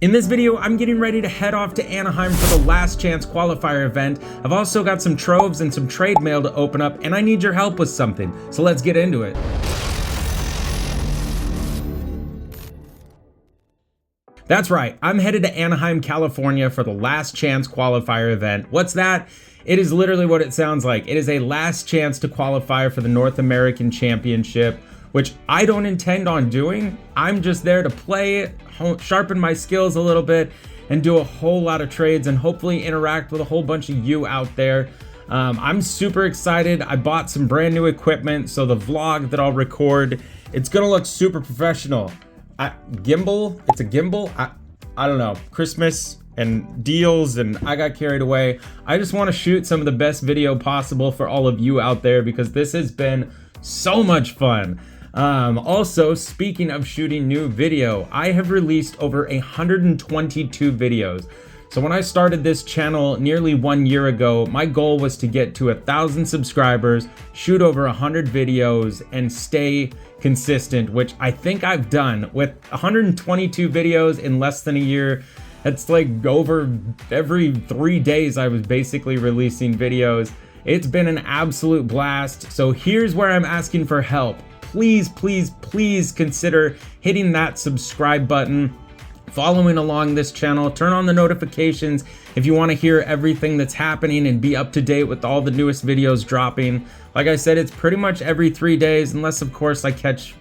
In this video, I'm getting ready to head off to Anaheim for the last chance qualifier event. I've also got some troves and some trade mail to open up, and I need your help with something. So let's get into it. That's right, I'm headed to Anaheim, California for the last chance qualifier event. What's that? It is literally what it sounds like. It is a last chance to qualify for the North American Championship, which I don't intend on doing. I'm just there to play, sharpen my skills a little bit, and do a whole lot of trades and hopefully interact with a whole bunch of you out there. I'm super excited. I bought some brand new equipment, so the vlog that I'll record, it's gonna look super professional. Gimbal, it's a gimbal. I don't know, Christmas and deals, and I got carried away. I just want to shoot some of the best video possible for all of you out there because this has been so much fun. Also, speaking of shooting new video, I have released over 122 videos. So when I started this channel nearly 1 year ago, my goal was to get to 1,000 subscribers, shoot over 100 videos, and stay consistent, which I think I've done. With 122 videos in less than a year, it's like over every 3 days I was basically releasing videos. It's been an absolute blast. So here's where I'm asking for help. Please, please, please consider hitting that subscribe button, following along this channel, turn on the notifications if you want to hear everything that's happening and be up to date with all the newest videos dropping. Like I said, it's pretty much every 3 days, unless of course I catch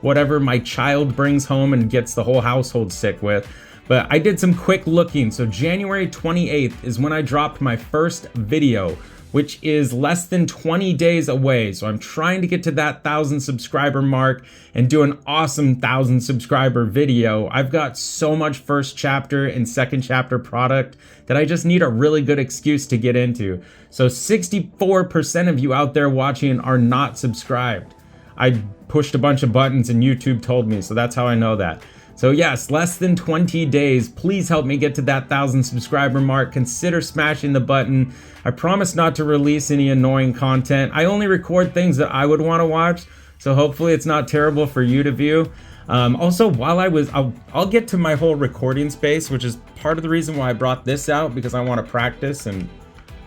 whatever my child brings home and gets the whole household sick with. But I did some quick looking. So January 28th is when I dropped my first video, which is less than 20 days away. So I'm trying to get to that 1,000 subscriber mark and do an awesome 1,000 subscriber video. I've got so much first chapter and second chapter product that I just need a really good excuse to get into. So 64% of you out there watching are not subscribed. I pushed a bunch of buttons and YouTube told me, so that's how I know that. So yes, less than 20 days. Please help me get to that 1,000 subscriber mark. Consider smashing the button. I promise not to release any annoying content. I only record things that I would want to watch, so hopefully it's not terrible for you to view. Also, while I'll get to my whole recording space, which is part of the reason why I brought this out, because I want to practice and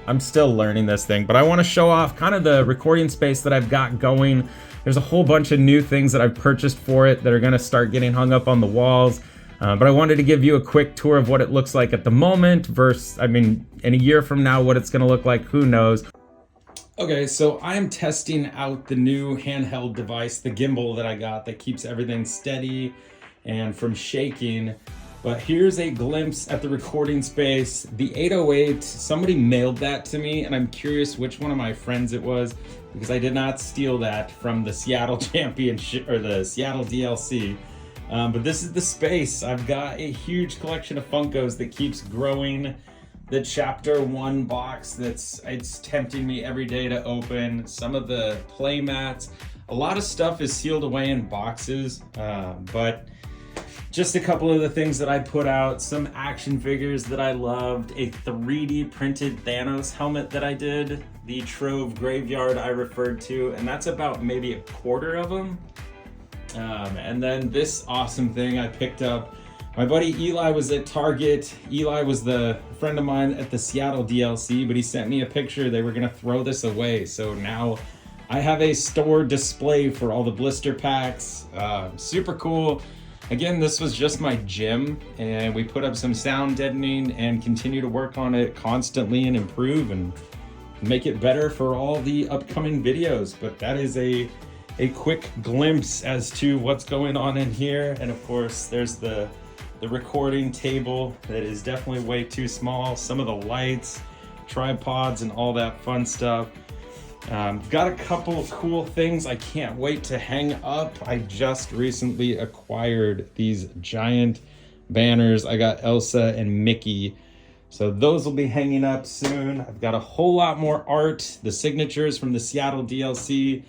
I'm still learning this thing, but I want to show off kind of the recording space that I've got going. There's a whole bunch of new things that I've purchased for it that are going to start getting hung up on the walls. But I wanted to give you a quick tour of what it looks like at the moment versus, in a year from now, what it's going to look like, who knows. Okay, so I'm testing out the new handheld device, the gimbal that I got that keeps everything steady and from shaking. But here's a glimpse at the recording space. The 808, somebody mailed that to me, and I'm curious which one of my friends it was because I did not steal that from the Seattle Championship or the Seattle DLC. But this is the space. I've got a huge collection of Funkos that keeps growing. The Chapter 1 box it's tempting me every day to open. Some of the play mats. A lot of stuff is sealed away in boxes, but just a couple of the things that I put out, some action figures that I loved, a 3D printed Thanos helmet that I did, the Trove graveyard I referred to, and that's about maybe a quarter of them. And then this awesome thing I picked up. My buddy Eli was at Target. Eli was the friend of mine at the Seattle DLC, but he sent me a picture. They were gonna throw this away. So now I have a store display for all the blister packs. Super cool. Again, this was just my gym, and we put up some sound deadening and continue to work on it constantly and improve and make it better for all the upcoming videos. But that is a quick glimpse as to what's going on in here. And of course, there's the recording table that is definitely way too small. Some of the lights, tripods, and all that fun stuff. Got a couple of cool things I can't wait to hang up. I just recently acquired these giant banners. I got Elsa and Mickey, so those will be hanging up soon. I've got a whole lot more art, the signatures from the Seattle DLC,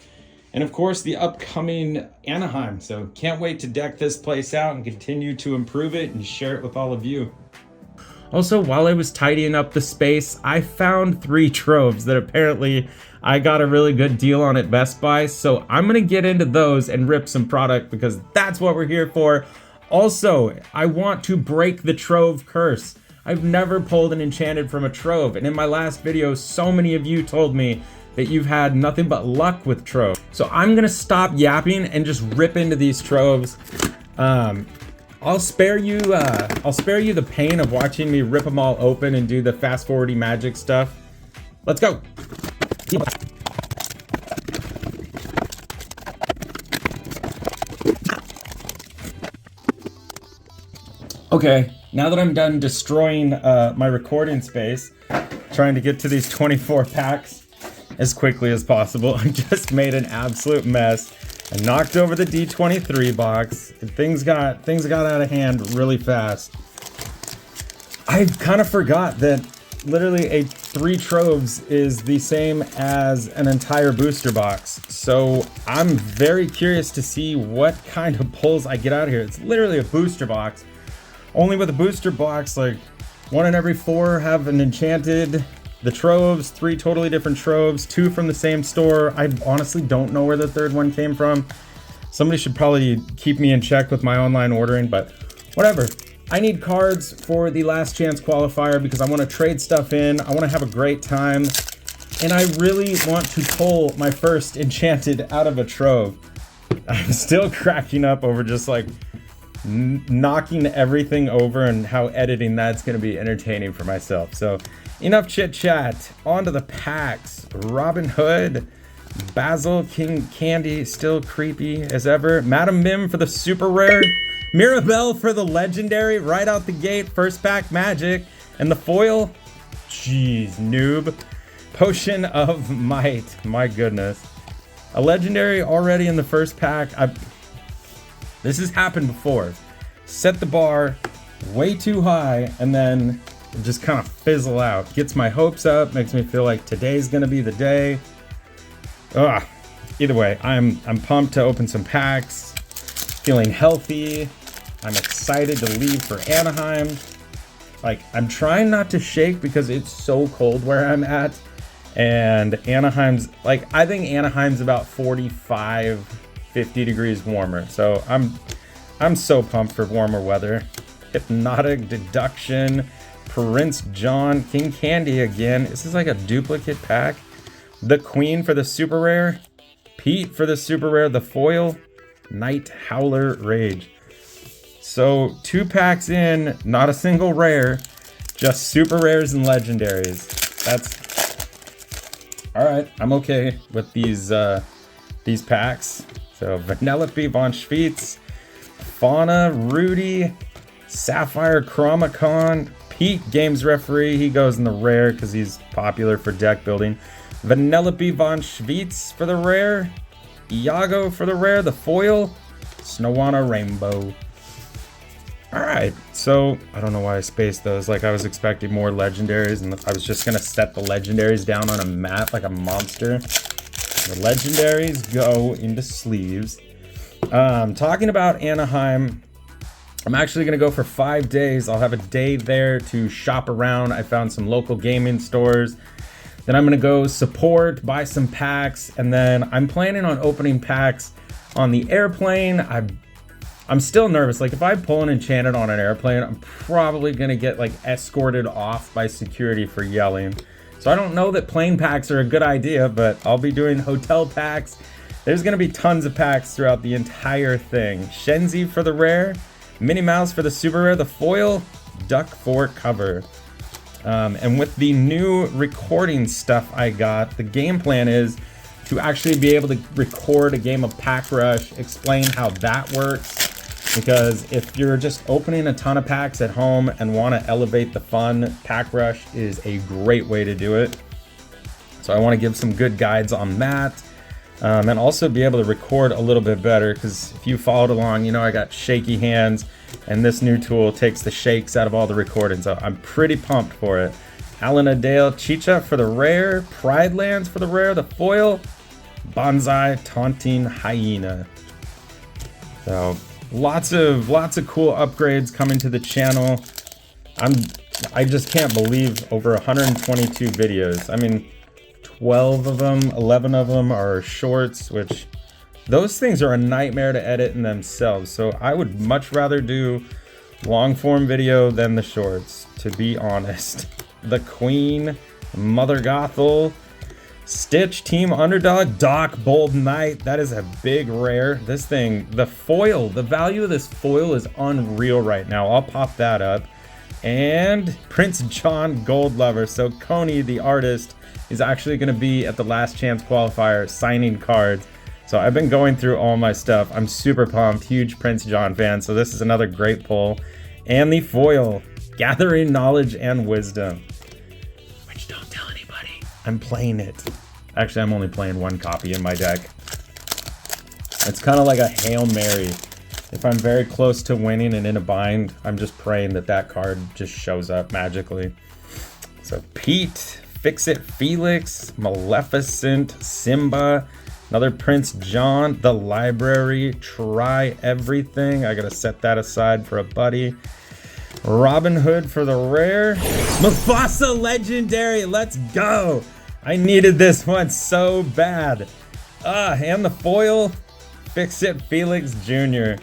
and of course the upcoming Anaheim. So can't wait to deck this place out and continue to improve it and share it with all of you. Also, while I was tidying up the space, I found 3 troves that apparently I got a really good deal on at Best Buy. So I'm gonna get into those and rip some product because that's what we're here for. Also, I want to break the Trove curse. I've never pulled an enchanted from a Trove, and in my last video, so many of you told me that you've had nothing but luck with Trove. So I'm gonna stop yapping and just rip into these Troves. I'll spare you the pain of watching me rip them all open and do the fast forwarding magic stuff. Let's go. Okay, now that I'm done destroying my recording space, trying to get to these 24 packs as quickly as possible, I just made an absolute mess. I knocked over the D23 box, and things got out of hand really fast. I kind of forgot that literally a 3 Troves is the same as an entire booster box. So I'm very curious to see what kind of pulls I get out of here. It's literally a booster box. Only with a booster box, like 1 in every 4 have an enchanted. The Troves, 3 totally different Troves, 2 from the same store. I honestly don't know where the 3rd one came from. Somebody should probably keep me in check with my online ordering, but whatever. I need cards for the last chance qualifier because I want to trade stuff in. I want to have a great time. And I really want to pull my first enchanted out of a Trove. I'm still cracking up over just like knocking everything over and how editing that's going to be entertaining for myself. So enough chit chat, on to the packs. Robin Hood, Basil, King Candy, still creepy as ever. Madam Mim for the super rare. Mirabelle for the legendary, right out the gate, first pack magic. And the foil, jeez, noob. Potion of Might, my goodness. A legendary already in the first pack. This has happened before. Set the bar way too high and then just kind of fizzle out. Gets my hopes up, makes me feel like today's gonna be the day. Ugh. Either way, I'm pumped to open some packs, feeling healthy. I'm excited to leave for Anaheim. Like, I'm trying not to shake because it's so cold where I'm at. And Anaheim's, like, I think Anaheim's about 45, 50 degrees warmer. So I'm so pumped for warmer weather. Hypnotic Deduction, Prince John, King Candy again. This is like a duplicate pack. The Queen for the super rare. Pete for the super rare. The foil. Night Howler Rage. So 2 packs in, not a single rare, just super rares and legendaries. That's all right. I'm okay with these packs. So Vanellope Von Schweetz, Fauna, Rudy, Sapphire Chromacon, Pete Games Referee. He goes in the rare because he's popular for deck building. Vanellope Von Schweetz for the rare. Iago for the rare. The foil. Snowana Rainbow. All right, so I don't know why I spaced those. Like, I was expecting more legendaries, and I was just gonna set the legendaries down on a mat like a monster. The legendaries go into sleeves. Talking about Anaheim, I'm actually gonna go for 5 days. I'll have a day there to shop around. I found some local gaming stores. Then I'm gonna go support, buy some packs, and then I'm planning on opening packs on the airplane. I'm still nervous. Like, if I pull an enchanted on an airplane, I'm probably gonna get like escorted off by security for yelling. So I don't know that plane packs are a good idea, but I'll be doing hotel packs. There's gonna be tons of packs throughout the entire thing. Shenzi for the rare, Minnie Mouse for the super rare, the foil, Duck for cover. And with the new recording stuff I got, the game plan is to actually be able to record a game of Pack Rush, explain how that works. Because if you're just opening a ton of packs at home and want to elevate the fun, Pack Rush is a great way to do it. So I want to give some good guides on that. And also be able to record a little bit better, because if you followed along, you know I got shaky hands, and this new tool takes the shakes out of all the recording. So I'm pretty pumped for it. Alana Dale Chicha for the rare, Pride Lands for the rare, the foil, Bonsai Taunting Hyena. So lots of cool upgrades coming to the channel. I just can't believe over 122 videos. I mean, 12 of them, 11 of them are shorts, which Those things are a nightmare to edit in themselves, so I would much rather do long form video than the shorts, to be honest. The Queen, Mother Gothel, Stitch, Team Underdog, Doc, Bold Knight. That is a big rare. This thing, the foil, the value of this foil is unreal right now. I'll pop that up. And Prince John Gold Lover. So Coney, the artist, is actually going to be at the Last Chance Qualifier signing cards. So I've been going through all my stuff. I'm super pumped. Huge Prince John fan. So this is another great pull. And the foil, Gathering Knowledge and Wisdom. Which don't tell anybody. I'm playing it. Actually, I'm only playing one copy in my deck. It's kind of like a Hail Mary. If I'm very close to winning and in a bind, I'm just praying that that card just shows up magically. So Pete, Fix-It Felix, Maleficent, Simba, another Prince John, The Library, Try Everything. I gotta set that aside for a buddy. Robin Hood for the rare. Mufasa Legendary, let's go! I needed this one so bad. And the foil, Fix-It Felix Jr.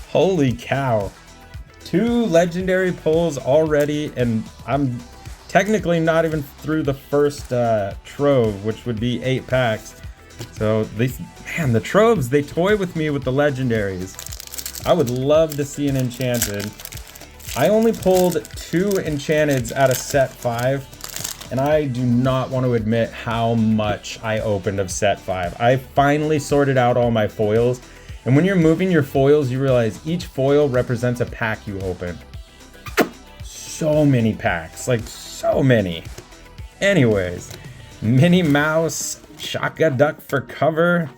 Holy cow. 2 legendary pulls already, and I'm technically not even through the first Trove, which would be 8 packs. So these, man, the Troves, they toy with me with the legendaries. I would love to see an enchanted. I only pulled 2 enchanteds out of set 5. And I do not want to admit how much I opened of set 5. I finally sorted out all my foils. And when you're moving your foils, you realize each foil represents a pack you open. So many packs, like so many. Anyways, Minnie Mouse, Shaka Duck for cover,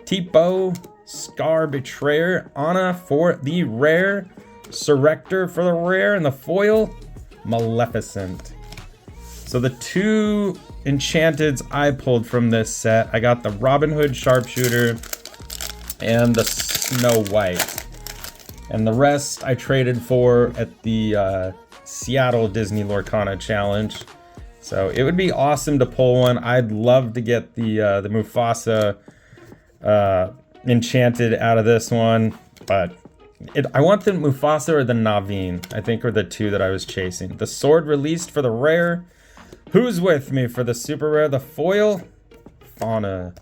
Tipo, Scar Betrayer, Anna for the rare, Surrector for the rare, and the foil, Maleficent. So the 2 enchanteds I pulled from this set, I got the Robin Hood Sharpshooter and the Snow White. And the rest I traded for at the Seattle Disney Lorcana Challenge. So it would be awesome to pull one. I'd love to get the Mufasa enchanted out of this one, but I want the Mufasa or the Naveen, I think, are the 2 that I was chasing. The Sword Released for the rare. Who's With Me for the super rare, the foil, Fauna.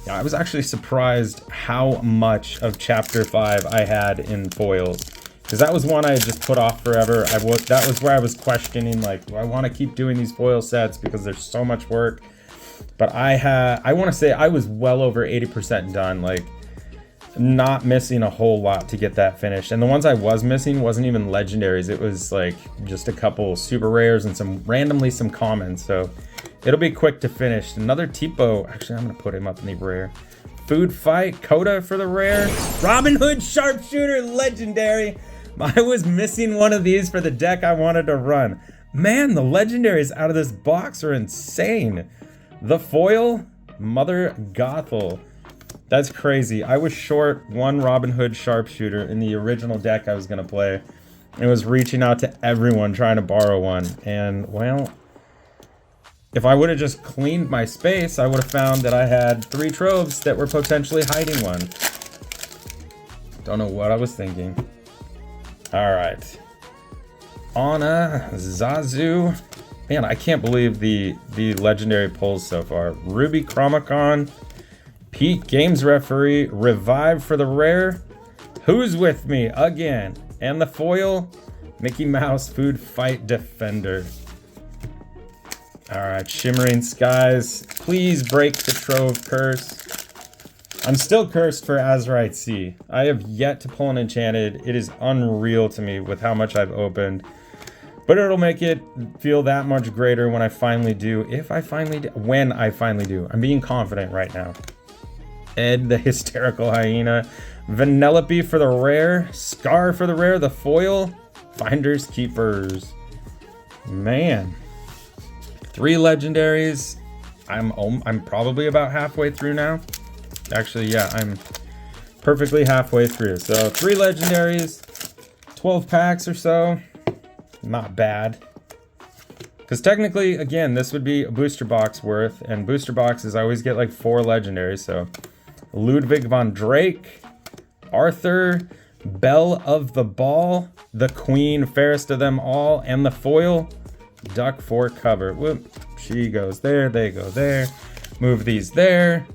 Yeah, I was actually surprised how much of Chapter 5 I had in foils, because that was one I had just put off forever. That was where I was questioning, like, do I want to keep doing these foil sets because there's so much work? But I want to say I was well over 80% done, like not missing a whole lot to get that finished. And the ones I was missing wasn't even legendaries. It was like just a couple super rares and randomly some commons. So it'll be quick to finish. Another Tipo. Actually, I'm going to put him up in the rare. Food Fight, Coda for the rare. Robin Hood Sharpshooter legendary. I was missing one of these for the deck I wanted to run. Man, the legendaries out of this box are insane. The foil, Mother Gothel. That's crazy. I was short 1 Robin Hood Sharpshooter in the original deck I was going to play. And was reaching out to everyone trying to borrow one. And, well, if I would have just cleaned my space, I would have found that I had 3 Troves that were potentially hiding one. Don't know what I was thinking. Alright. Anna, Zazu. Man, I can't believe the legendary pulls so far. Ruby Chromacon. Pete, Games Referee, Revive for the rare, Who's With Me again, and the foil, Mickey Mouse Food Fight Defender. Alright, Shimmering Skies, please break the Trove curse. I'm still cursed for Azurite Sea. I have yet to pull an enchanted. It is unreal to me with how much I've opened. But it'll make it feel that much greater when I finally do. When I finally do. I'm being confident right now. Ed the Hysterical Hyena, Vanellope for the rare, Scar for the rare, the foil, Finders Keepers. Man, 3 legendaries. I'm probably about halfway through now. Actually, yeah, I'm perfectly halfway through. So 3 legendaries, 12 packs or so. Not bad. Because technically, again, this would be a booster box worth, and booster boxes I always get like 4 legendaries, so Ludwig von Drake, Arthur, Belle of the Ball, the Queen, fairest of them all, and the foil, Duck for cover. Whoop, she goes there, they go there. Move these there.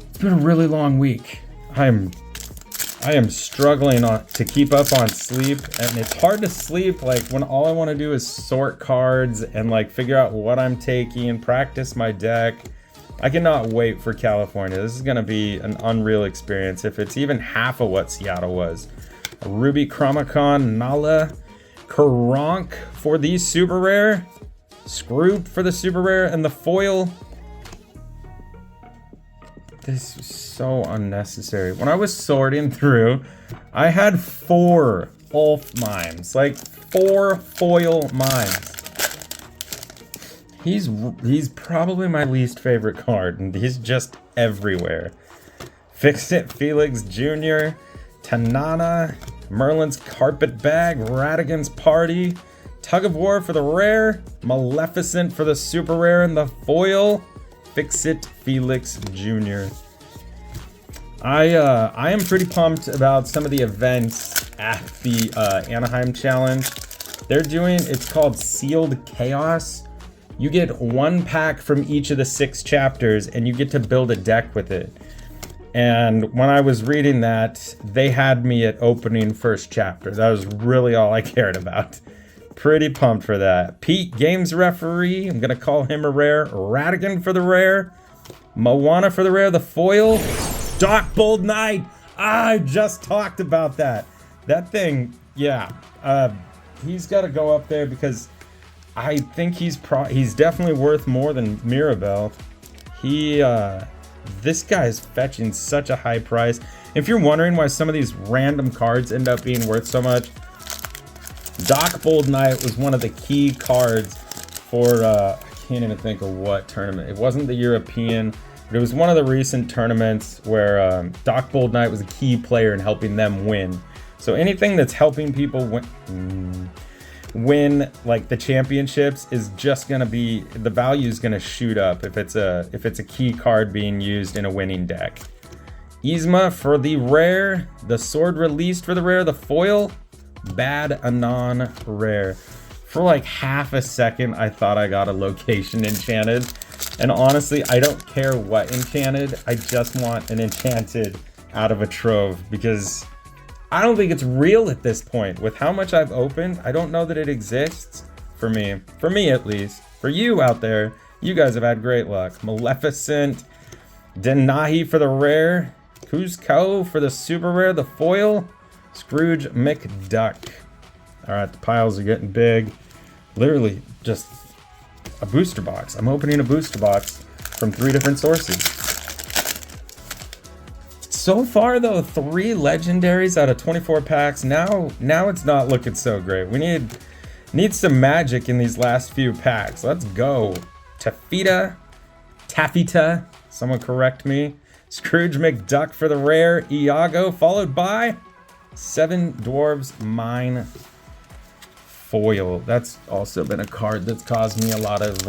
It's been a really long week. I am struggling to keep up on sleep, and it's hard to sleep like when all I want to do is sort cards and like figure out what I'm taking and practice my deck. I cannot wait for California. This is going to be an unreal experience if it's even half of what Seattle was. A Ruby Chromacon, Nala, Karonk for the super rare, Scroop for the super rare, and the foil. This is so unnecessary. When I was sorting through, I had 4 Ulf mimes, like 4 foil mimes. He's probably my least favorite card, and he's just everywhere. Fix-It Felix Jr., Tanana, Merlin's Carpet Bag, Radigan's Party, Tug of War for the rare, Maleficent for the super rare, and the foil, Fix-It Felix Jr. I am pretty pumped about some of the events at the Anaheim challenge. They're doing, it's called Sealed Chaos. You get 1 pack from each of the 6 chapters, and you get to build a deck with it. And when I was reading that, they had me at opening first chapter. That was really all I cared about. Pretty pumped for that. Pete, games referee. I'm going to call him a rare. Radigan for the rare. Moana for the rare. The foil. Doc Bold Knight. I just talked about that. That thing, yeah. He's got to go up there because I think he's definitely worth more than Mirabelle. This guy is fetching such a high price. If you're wondering why some of these random cards end up being worth so much, Doc Bold Knight was one of the key cards for, I can't even think of what tournament. It wasn't the European, but it was one of the recent tournaments where Doc Bold Knight was a key player in helping them win. So anything that's helping people win like the championships is just gonna be, the value is gonna shoot up if it's a key card being used in a winning deck. Yzma for the rare, the sword released for the rare, the foil, Bad Anon rare. For like half a second I thought I got a location enchanted, and honestly I don't care what enchanted, I just want an enchanted out of a Trove, because I don't think it's real at this point. With how much I've opened, I don't know that it exists for me at least. For you out there, you guys have had great luck. Maleficent, Denahi for the rare, Cusco for the super rare, the foil, Scrooge McDuck. All right, the piles are getting big. Literally just a booster box. I'm opening a booster box from 3 different sources. So far though, 3 legendaries out of 24 packs. Now it's not looking so great. We need some magic in these last few packs. Let's go. Taffeta, someone correct me. Scrooge McDuck for the rare, Iago, followed by 7 Dwarves Mine foil. That's also been a card that's caused me a lot of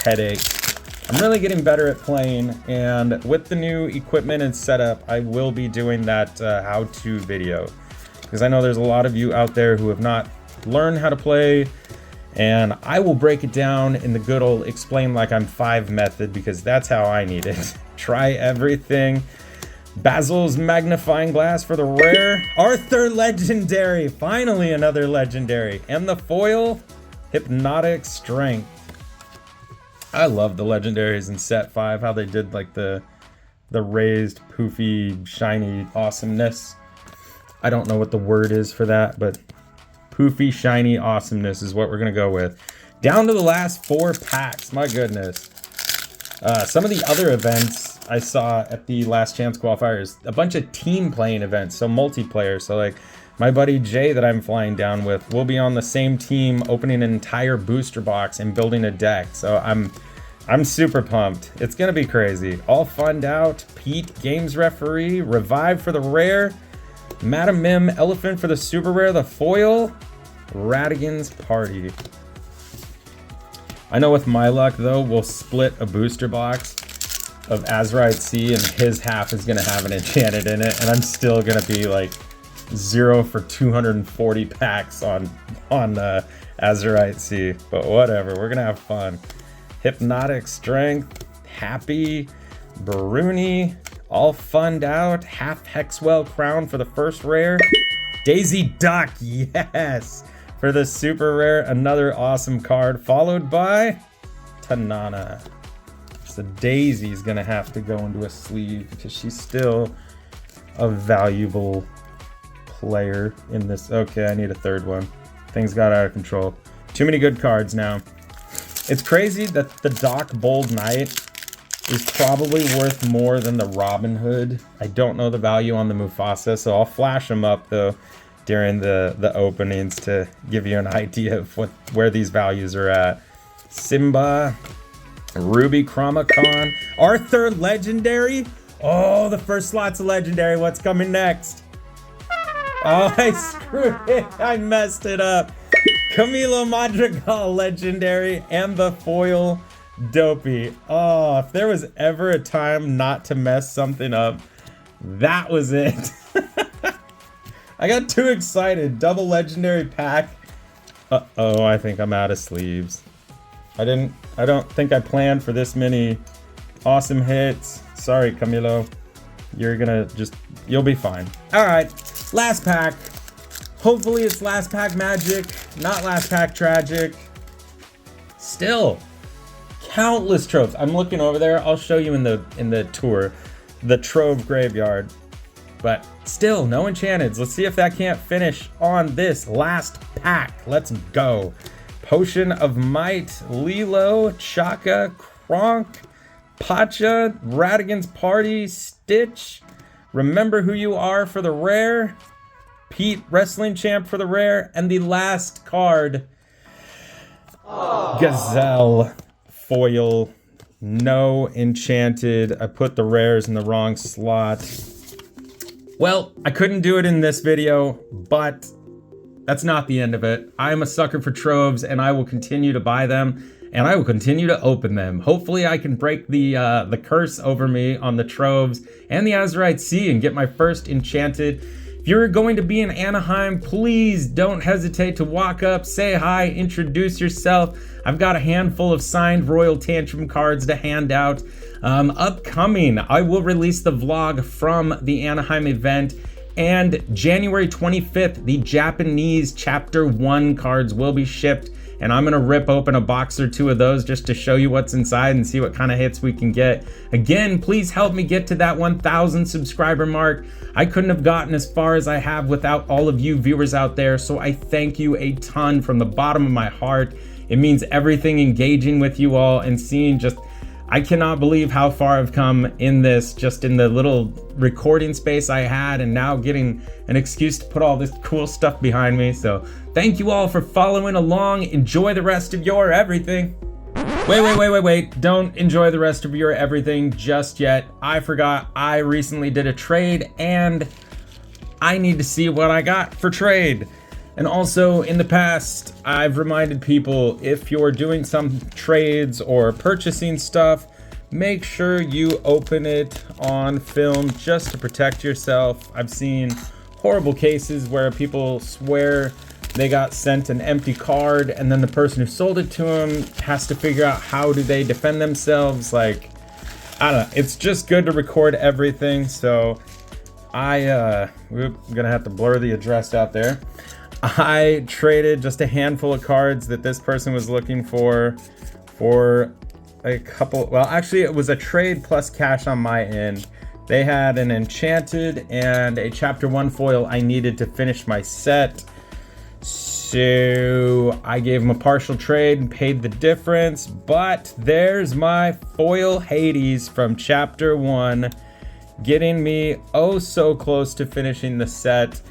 headaches. I'm really getting better at playing, and with the new equipment and setup, I will be doing that how-to video, because I know there's a lot of you out there who have not learned how to play, and I will break it down in the good old explain like I'm 5 method, because that's how I need it. Try everything. Basil's magnifying glass for the rare, Arthur legendary, finally another legendary, and the foil, Hypnotic Strength. I love the legendaries in set 5, how they did like the raised, poofy, shiny awesomeness. I don't know what the word is for that, but poofy, shiny awesomeness is what we're gonna go with. Down to the last 4 packs, my goodness. Some of the other events I saw at the last chance qualifiers, a bunch of team playing events, so multiplayer. So like my buddy Jay that I'm flying down with, we'll be on the same team opening an entire booster box and building a deck. So I'm super pumped. It's gonna be crazy. All Funned Out, Pete, games referee, Revive for the rare, Madam Mim, Elephant for the super rare, the foil, Radigan's Party. I know with my luck though, we'll split a booster box of Azurite Sea, and his half is gonna have an enchanted in it, and I'm still gonna be like 0 for 240 packs on Azurite Sea. But whatever, we're gonna have fun. Hypnotic Strength, Happy, Baruni, all funned out. Half Hexwell Crown for the first rare. Daisy Duck, yes! For the super rare, another awesome card, followed by Tanana. So Daisy's gonna have to go into a sleeve because she's still a valuable player in this. Okay, I need a third one. Things got out of control. Too many good cards now. It's crazy that the Doc Bold Knight is probably worth more than the Robin Hood. I don't know the value on the Mufasa, so I'll flash them up though during the openings to give you an idea of where these values are at. Simba, Ruby Chromacon, Arthur Legendary. Oh, the first slot's a legendary. What's coming next? Oh, I screwed it. I messed it up. Camilo Madrigal Legendary and the foil Dopey. Oh, if there was ever a time not to mess something up, that was it. I got too excited. Double legendary pack. Uh-oh, I think I'm out of sleeves. I don't think I planned for this many awesome hits. Sorry, Camilo. You'll be fine. All right, last pack. Hopefully it's last pack magic, not last pack tragic. Still, countless Troves. I'm looking over there. I'll show you in the tour, the Trove graveyard. But still, no enchanteds. Let's see if that can't finish on this last pack. Let's go. Potion of Might, Lilo, Chaka, Kronk, Pacha, Radigan's Party, Stitch, Remember Who You Are for the rare, Pete, Wrestling Champ for the rare, and the last card, Gazelle, foil, no enchanted. I put the rares in the wrong slot. Well, I couldn't do it in this video, but that's not the end of it. I'm a sucker for Troves, and I will continue to buy them, and I will continue to open them. Hopefully I can break the curse over me on the Troves and the Azurite Sea and get my first enchanted. If you're going to be in Anaheim, please don't hesitate to walk up, say hi, introduce yourself. I've got a handful of signed Royal Tantrum cards to hand out. Upcoming, I will release the vlog from the Anaheim event, and January 25th, the Japanese Chapter 1 cards will be shipped, and I'm gonna rip open a box or two of those just to show you what's inside and see what kind of hits we can get. Again, please help me get to that 1,000 subscriber mark. I couldn't have gotten as far as I have without all of you viewers out there, so I thank you a ton from the bottom of my heart. It means everything engaging with you all and seeing just, I cannot believe how far I've come in this, just in the little recording space I had, and now getting an excuse to put all this cool stuff behind me. So thank you all for following along. Enjoy the rest of your everything. Wait. Don't enjoy the rest of your everything just yet. I forgot I recently did a trade, and I need to see what I got for trade. And also, in the past, I've reminded people, if you're doing some trades or purchasing stuff, make sure you open it on film just to protect yourself. I've seen horrible cases where people swear they got sent an empty card, and then the person who sold it to them has to figure out how do they defend themselves. Like, I don't know. It's just good to record everything. So I'm gonna have to blur the address out there. I traded just a handful of cards that this person was looking for a couple. Well, actually, it was a trade plus cash on my end. They had an enchanted and a Chapter 1 foil I needed to finish my set. So I gave them a partial trade and paid the difference. But there's my foil Hades from Chapter 1, getting me oh so close to finishing the set.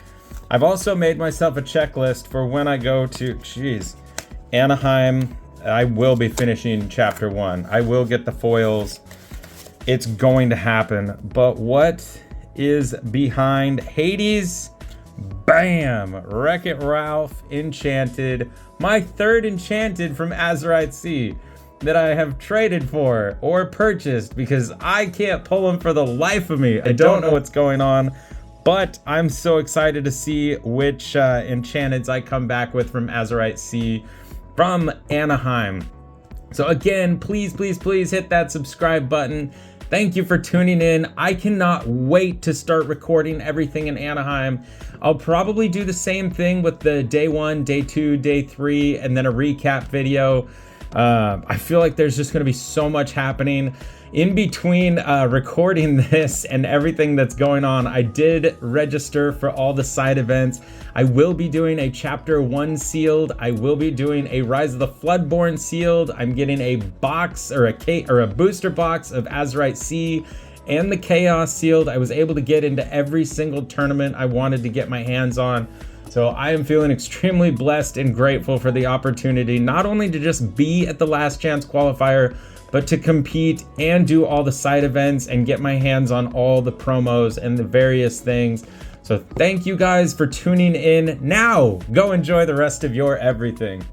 I've also made myself a checklist for when I go to, Anaheim. I will be finishing Chapter 1. I will get the foils. It's going to happen. But what is behind Hades? Bam! Wreck-It Ralph enchanted. My third enchanted from Azurite Sea. that I have traded for or purchased because I can't pull them for the life of me. I don't know what's going on, but I'm so excited to see which enchanteds I come back with from Azurite Sea from Anaheim. So again, please hit that subscribe button. Thank you for tuning in. I cannot wait to start recording everything in Anaheim. I'll probably do the same thing with the day 1, day 2, day 3, and then a recap video. I feel like there's just gonna be so much happening. In between recording this and everything that's going on, I did register for all the side events. I will be doing a Chapter 1 sealed. I will be doing a Rise of the Floodborn sealed. I'm getting a box or a booster box of Azurite Sea and the Chaos sealed. I was able to get into every single tournament I wanted to get my hands on. So I am feeling extremely blessed and grateful for the opportunity, not only to just be at the Last Chance Qualifier, but to compete and do all the side events and get my hands on all the promos and the various things. So thank you guys for tuning in. Now, go enjoy the rest of your everything.